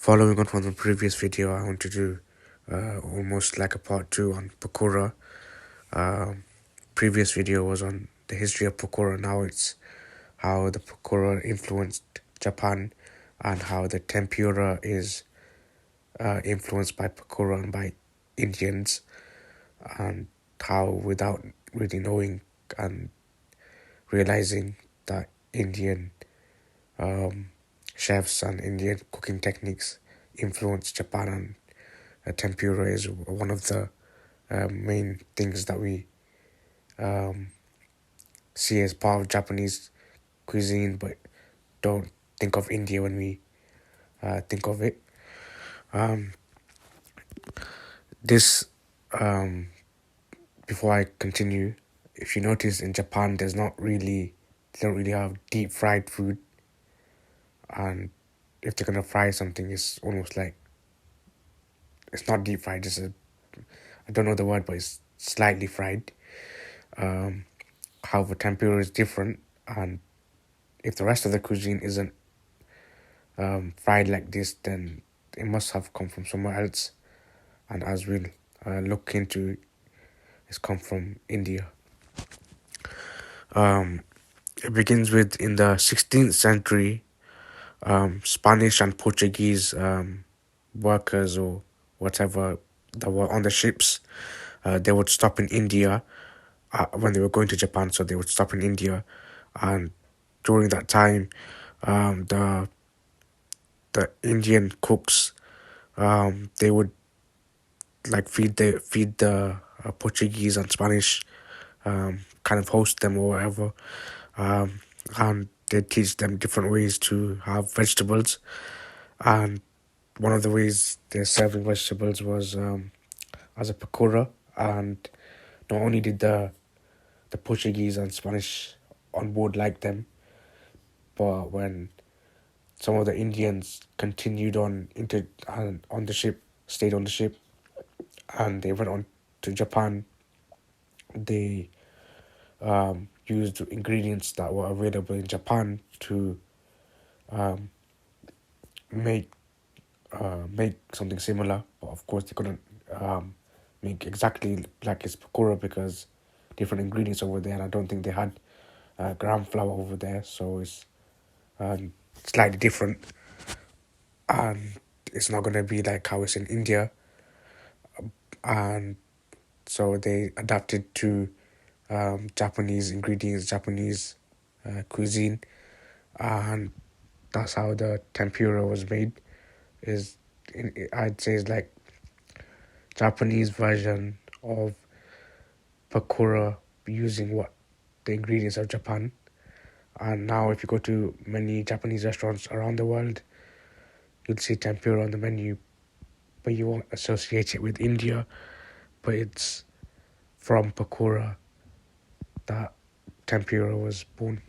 Following on from the previous video, I want to do almost like a part 2 on pakora. Previous video was on the history of pakora. Now it's how the pakora influenced Japan and how the tempura is influenced by pakora and by Indians, and how without really knowing and realizing that Indian chefs and Indian cooking techniques influence Japan, and tempura is one of the main things that we see as part of Japanese cuisine, but don't think of India when we think of it. This before I continue, if you notice in Japan, they don't really have deep fried food, and if they're gonna fry something, it's almost like it's not deep fried. I don't know the word, but it's slightly fried. However, tempura is different, and if the rest of the cuisine isn't fried like this, then it must have come from somewhere else. And as we'll look into, it's come from India. It begins with, in the 16th century, Spanish and Portuguese workers or whatever that were on the ships, they would stop in India when they were going to Japan. So they would stop in India, and during that time, the Indian cooks, they would like feed the Portuguese and Spanish, kind of host them or whatever, and they teach them different ways to have vegetables. And one of the ways they're serving vegetables was as a pakora. And not only did the Portuguese and Spanish on board like them, but when some of the Indians continued on on the ship, stayed on the ship, and they went on to Japan, they used ingredients that were available in Japan to make something similar. But of course, they couldn't make exactly like its pakora because different ingredients over there, and I don't think they had gram flour over there, so it's slightly different, and it's not going to be like how it's in India. And so they adapted to Japanese ingredients, Japanese cuisine, and that's how the tempura was made. I'd say it's like Japanese version of pakora using the ingredients of Japan. And now if you go to many Japanese restaurants around the world, you'll see tempura on the menu, but you won't associate it with India. But it's from pakora that tempura was born.